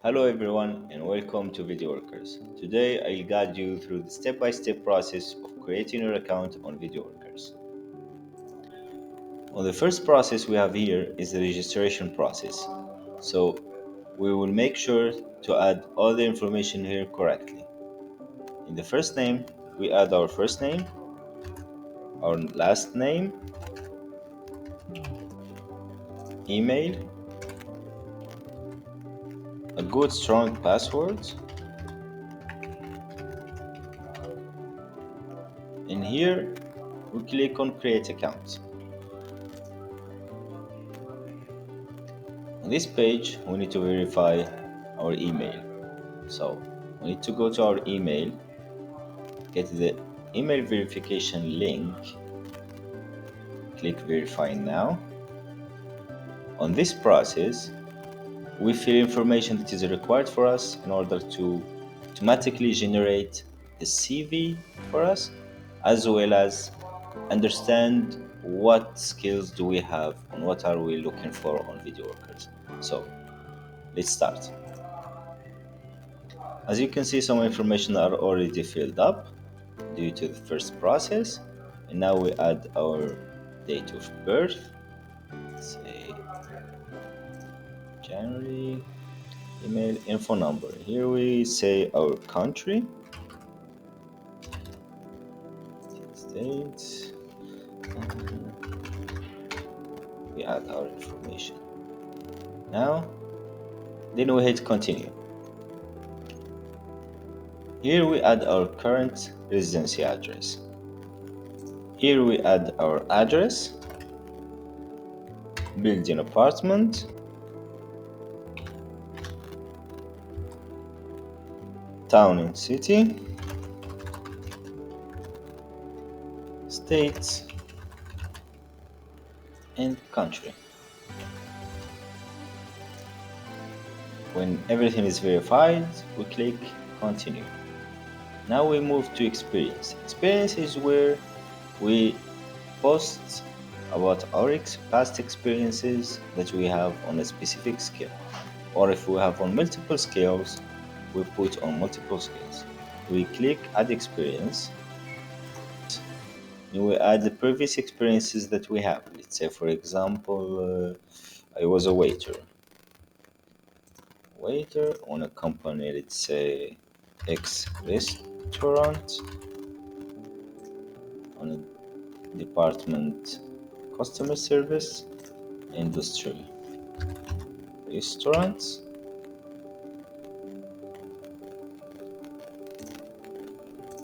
Hello everyone and welcome to VideoWorkers. Today I'll guide you through the step-by-step process of creating your account on VideoWorkers. Well, the first process we have here is the registration process. So we will make sure to add all the information here correctly. In the first name, we add our first name, our last name, email, a good strong password, and here we click on create account. On this page, we need to verify our email. So we need to go to our email, get the email verification link, click verify now. On this process, we fill information that is required for us in order to automatically generate a CV for us, as well as understand what skills do we have and what are we looking for on VideoWorkers. So let's start. As you can see, some information are already filled up due to the first process, and now we add our date of birth, say January, email, info number. Here we say our country, States, we add our information. Now, then we hit continue. Here we add our current residency address. Here we add our address, building apartment, town and city, states, and country. When everything is verified, we click continue. Now we move to experience. Experience is where we post about our past experiences that we have on a specific skill. Or if we have on multiple skills, we put on multiple skills. We click add experience. And we add the previous experiences that we have. Let's say, for example, I was a waiter on a company, let's say X restaurant, on a department customer service, industry, restaurants,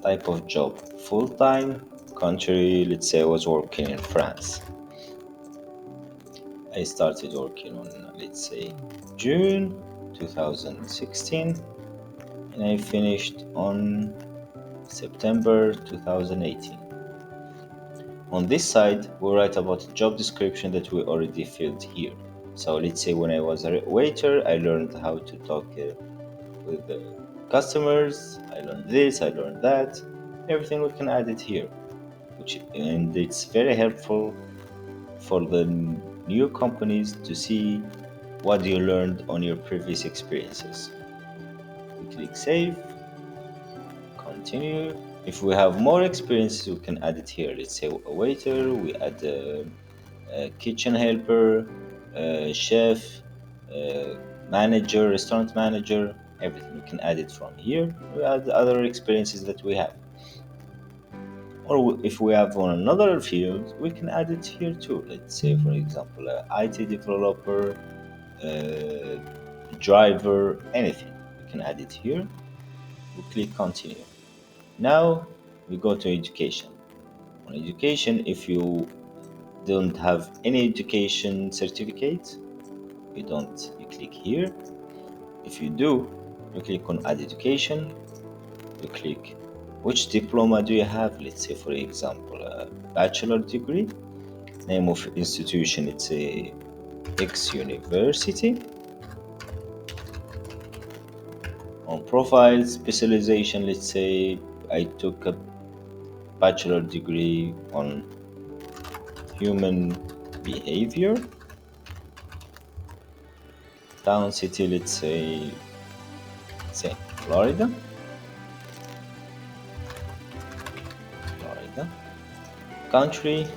type of job, full-time, country, let's say I was working in France. I started working on, let's say, June 2016, and I finished on September 2018. On this side, we write about the job description that we already filled here. So let's say when I was a waiter, I learned how to talk with the customers. I learned this, I learned that. Everything we can add it here, and it's very helpful for the new companies to see what you learned on your previous experiences. We click save, continue. If we have more experiences, we can add it here. Let's say a waiter, we add a kitchen helper, chef, manager, restaurant manager, everything. We can add it from here. We add other experiences that we have. Or if we have on another field, we can add it here too. Let's say, for example, IT developer, driver, anything. We can add it here. We click continue. Now we go to education. On education, if you don't have any education certificate, you click here. If you do, you click on add education. You click which diploma do you have. Let's say, for example, a bachelor degree. Name of institution, it's a X university. On profile specialization, let's say I took a bachelor degree on human behavior. Town, city, let's say say Florida, Florida, country,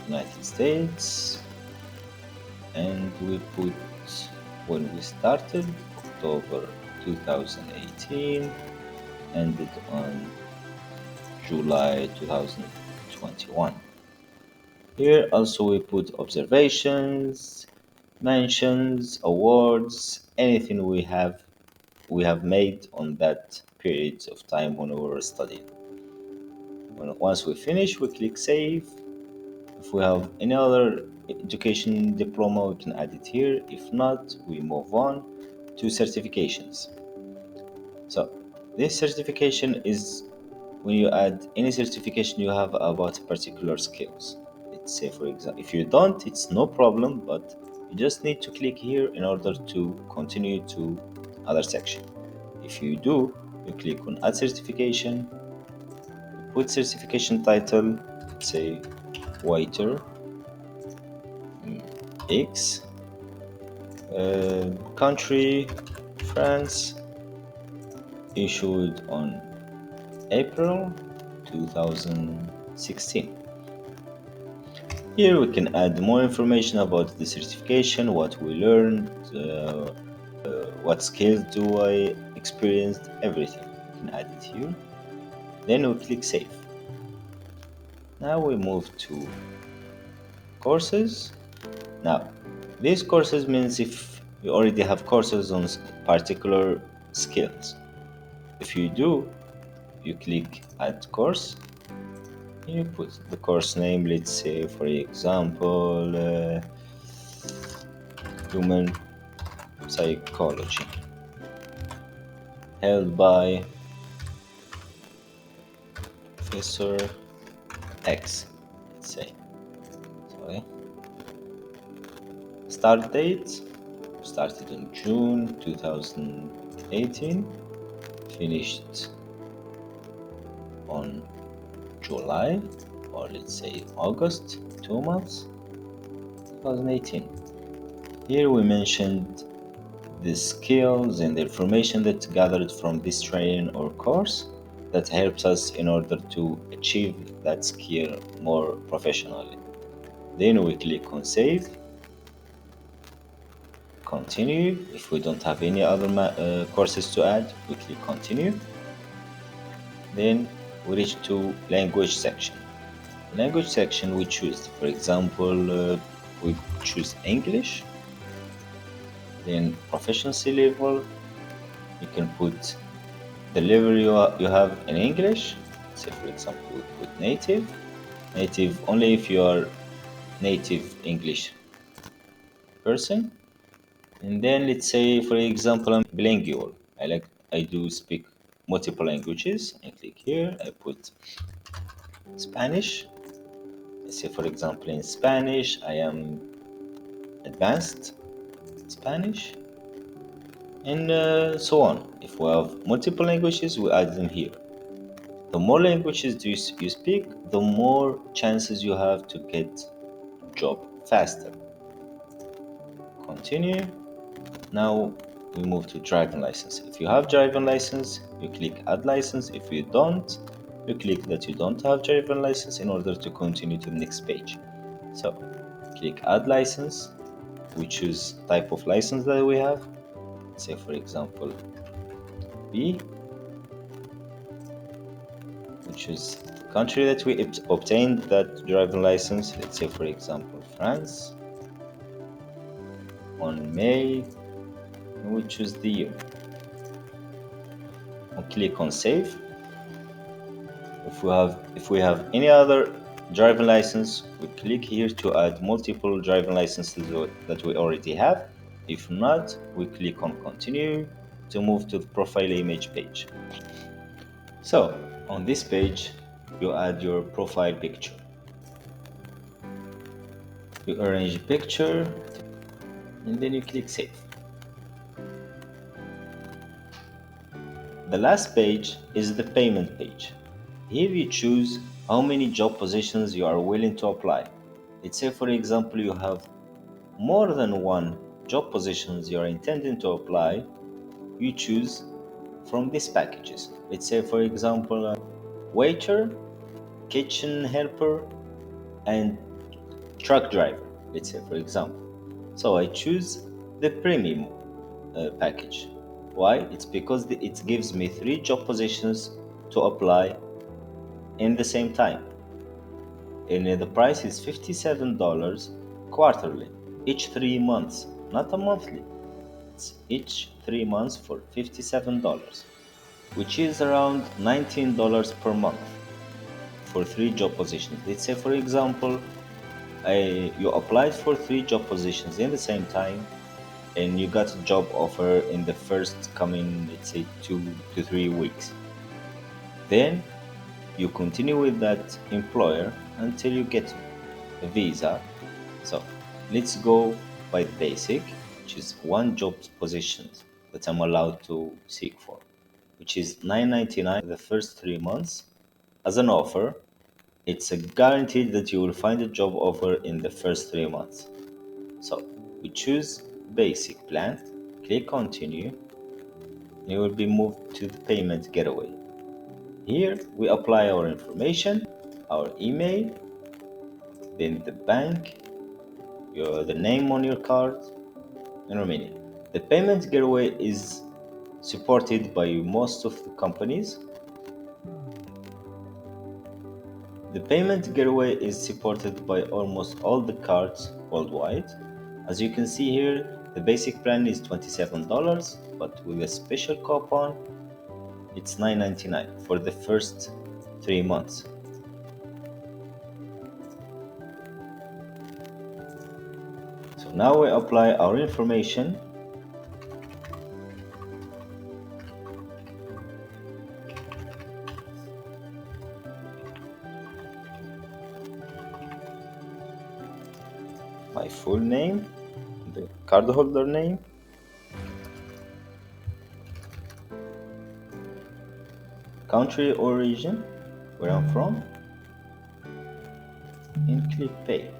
United States, and we put when we started, October 2018, ended on July 2021. Here also we put observations, mentions, awards, anything we have made on that period of time when we were studying. Once we finish, we click save. If we have any other education diploma, we can add it here. If not, we move on to certifications. So this certification is when you add any certification you have about particular skills. Let's say, for example, if you don't, it's no problem, but you just need to click here in order to continue to other section. If you do, you click on add certification, put certification title, let's say waiter X, country France, issued on April 2016. Here we can add more information about the certification, what we learned, what skills do I experienced, everything. We can add it here. Then we click save. Now we move to courses. Now, these courses means if you already have courses on particular skills. If you do, you click add course. You put the course name, let's say for example, human psychology, held by Professor X, let's say. Sorry. Start date started in June 2018, finished on July, or let's say August, 2 months, 2018. Here we mentioned the skills and the information that's gathered from this training or course that helps us in order to achieve that skill more professionally. Then we click on save, continue. If we don't have any other courses to add, we click continue. Then we reach to language section. Language section we choose, for example, we choose English. Then proficiency level, you can put the level you have in English. Say for example, we put native only if you are native English person. And then let's say for example I'm bilingual. I do speak multiple languages. I click here, I put Spanish. Let's say for example in Spanish I am advanced Spanish, and so on. If we have multiple languages, we add them here. The more languages you speak, the more chances you have to get a job faster. Continue. Now we move to driving license. If you have driving license, you click add license. If you don't, you click that you don't have driving license in order to continue to the next page. So click add license. We choose type of license that we have. Say for example B. We choose the country that we obtained that driving license. Let's say for example France. On May, we choose the year. We click on save. If we have any other driving license, we click here to add multiple driving licenses that we already have. If not, we click on continue to move to the profile image page. So on this page, you add your profile picture. You arrange a picture and then you click save. The last page is the payment page. Here you choose how many job positions you are willing to apply. Let's say for example you have more than one job positions you are intending to apply, you choose from these packages. Let's say, for example, waiter, kitchen helper, and truck driver. Let's say, for example. So I choose the premium package. Why? It's because it gives me 3 job positions to apply in the same time. And the price is $57 quarterly, each 3 months, not a monthly. It's each 3 months for $57, which is around $19 per month for 3 job positions. Let's say, for example, you applied for 3 job positions in the same time, and you got a job offer in the first coming, let's say, 2 to 3 weeks. Then you continue with that employer until you get a visa. So let's go by the basic, which is 1 job position that I'm allowed to seek for, which is $9.99 the first 3 months as an offer. It's a guaranteed that you will find a job offer in the first 3 months. So we choose basic plan, click continue, and you will be moved to the payment gateway. Here we apply our information, our email, then the bank, the name on your card in Romania. The payment gateway is supported by most of the companies. The payment gateway is supported by almost all the cards worldwide. As you can see here, the basic plan is $27, but with a special coupon, it's $9.99 for the first 3 months. So now we apply our information. My full name, the cardholder name, country or region where I'm from, and click pay.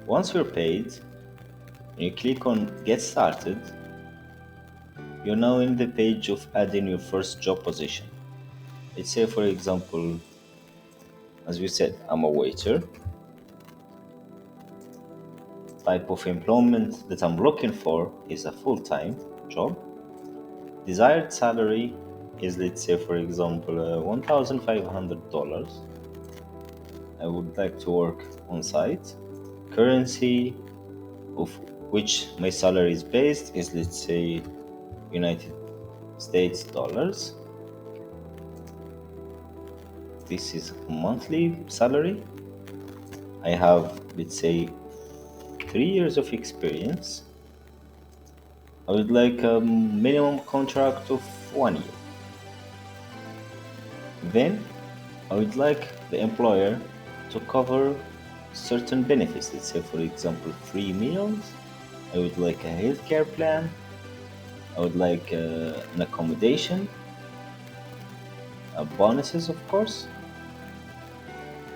Once you're paid, and you click on get started, you're now in the page of adding your first job position. Let's say, for example, as we said, I'm a waiter. Type of employment that I'm looking for is a full-time job. Desired salary is, let's say, for example, $1,500. I would like to work on site. Currency of which my salary is based is, let's say, United States dollars. This is monthly salary. I have, let's say, 3 years of experience. I would like a minimum contract of 1 year. Then I would like the employer to cover certain benefits. Let's say, for example, free meals. I would like a healthcare plan. I would like an accommodation, bonuses, of course,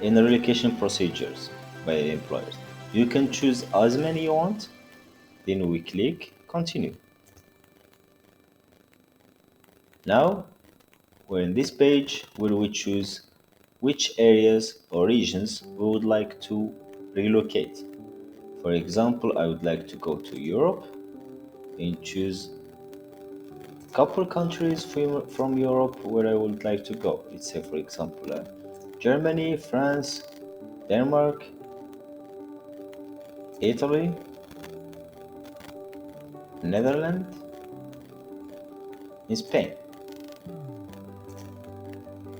and the relocation procedures by the employers. You can choose as many you want. Then we click continue. Now we're in this page where we choose which areas or regions we would like to relocate. For example, I would like to go to Europe and choose a couple countries from Europe where I would like to go. Let's say, for example, Germany, France, Denmark, Italy, Netherlands, and Spain.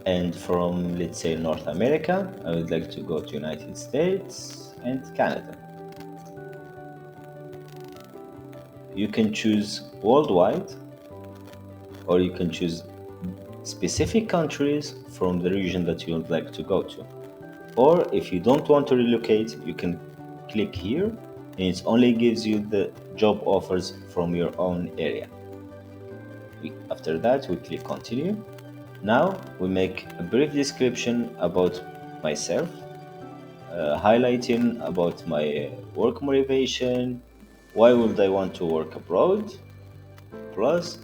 And from, let's say, North America, I would like to go to United States and Canada. You can choose worldwide, or you can choose specific countries from the region that you would like to go to. Or if you don't want to relocate, you can click here and it only gives you the job offers from your own area. After that, we click continue. Now we make a brief description about myself. highlighting about my work motivation, why would I want to work abroad, plus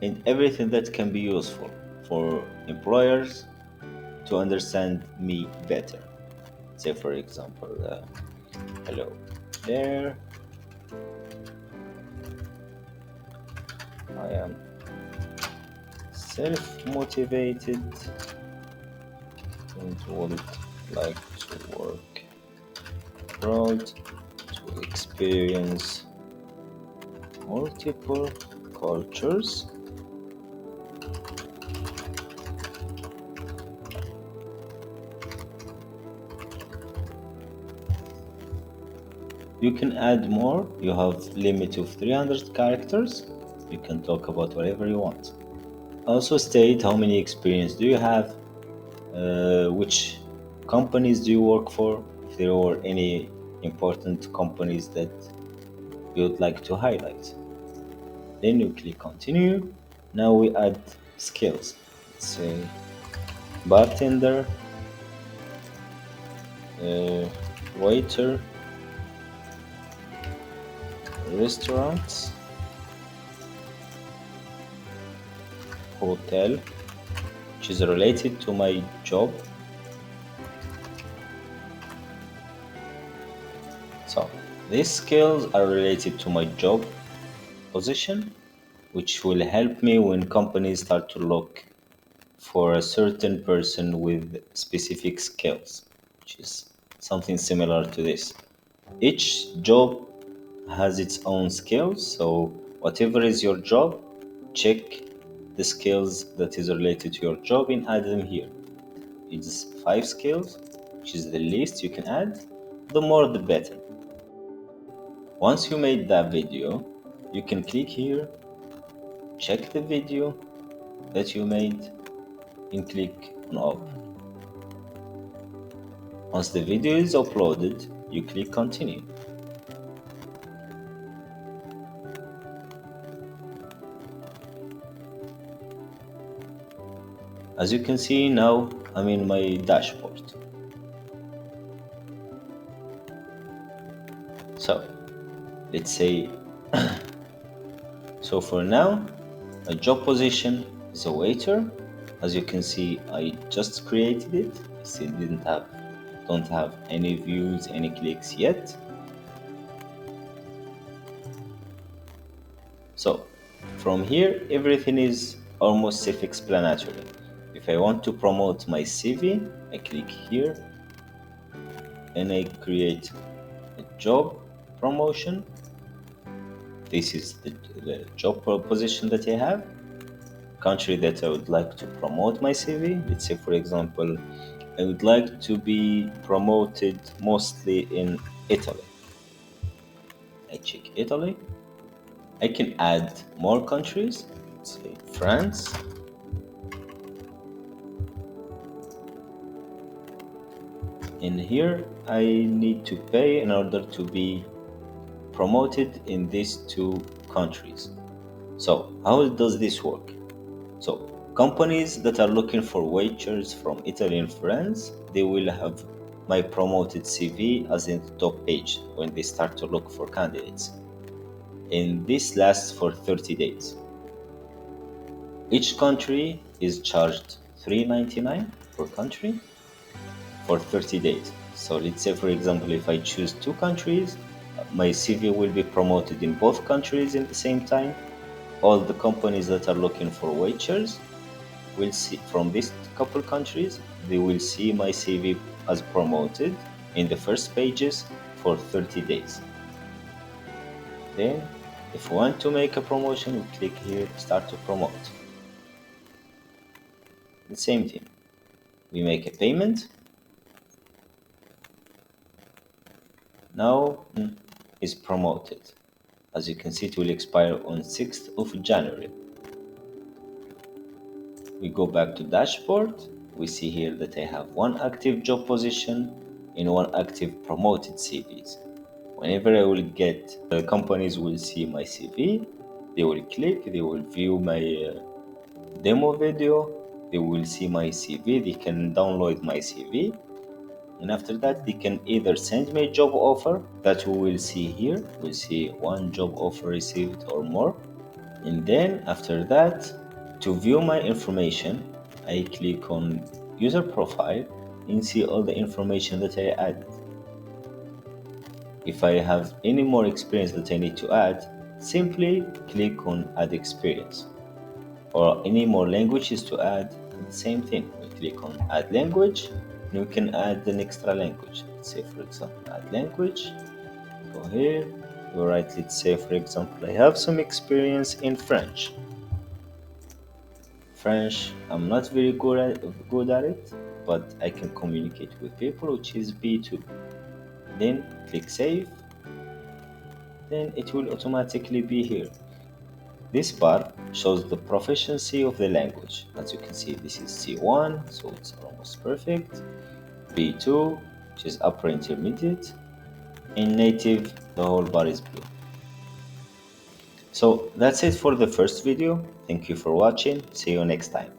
and everything that can be useful for employers to understand me better. Say, for example, hello there, I am self-motivated and would like to work abroad to experience multiple cultures. You can add more. You have limit of 300 characters. You can talk about whatever you want. Also state how many experience do you have, which companies do you work for, if there are any important companies that you would like to highlight. Then you click continue. Now we add skills. Let's say bartender, uh, waiter, restaurants, hotel, which is related to my job. So these skills are related to my job position, which will help me when companies start to look for a certain person with specific skills, which is something similar to this. Each job has its own skills, so whatever is your job, check the skills that is related to your job and add them here. It's 5 skills, which is the least you can add. The more the better. Once you made that video, you can click here, check the video that you made, and click on open. Once the video is uploaded, you click continue. As you can see now, I'm in my dashboard. So let's say, so for now, my job position is a waiter. As you can see, I just created it. I still don't have any views, any clicks yet. So from here, everything is almost self-explanatory. If I want to promote my CV, I click here and I create a job promotion. This is the job position that I have. Country that I would like to promote my CV. Let's say, for example, I would like to be promoted mostly in Italy. I check Italy. I can add more countries. Let's say France. And here I need to pay in order to be promoted in these 2 countries. So how does this work? So companies that are looking for waiters from Italy and France, they will have my promoted CV as in the top page when they start to look for candidates. And this lasts for 30 days. Each country is charged $3.99 per country for 30 days. So let's say, for example, if I choose 2 countries, my CV will be promoted in both countries at the same time. All the companies that are looking for waiters will see from these couple countries, they will see my CV as promoted in the first pages for 30 days. Then, if we want to make a promotion, we click here, start to promote. The same thing. We make a payment. Now is promoted. As you can see, it will expire on 6th of January. We go back to dashboard. We see here that I have 1 active job position and 1 active promoted CVs. Whenever I will get, the companies will see my CV, they will click, they will view my demo video, they will see my CV, they can download my CV. And after that, they can either send me a job offer that we will see here. We'll see one job offer received or more. And then after that, to view my information, I click on user profile and see all the information that I added. If I have any more experience that I need to add, simply click on add experience. Or any more languages to add, the same thing. We click on add language and we can add an extra language. Let's say for example add language, go here, we write, let's say for example I have some experience in French. I'm not very good at it, but I can communicate with people, which is B2. Then click save, then it will automatically be here. This bar shows the proficiency of the language. As you can see, this is C1, so it's almost perfect. B2, which is upper intermediate. In native, the whole bar is blue. So that's it for the first video. Thank you for watching. See you next time.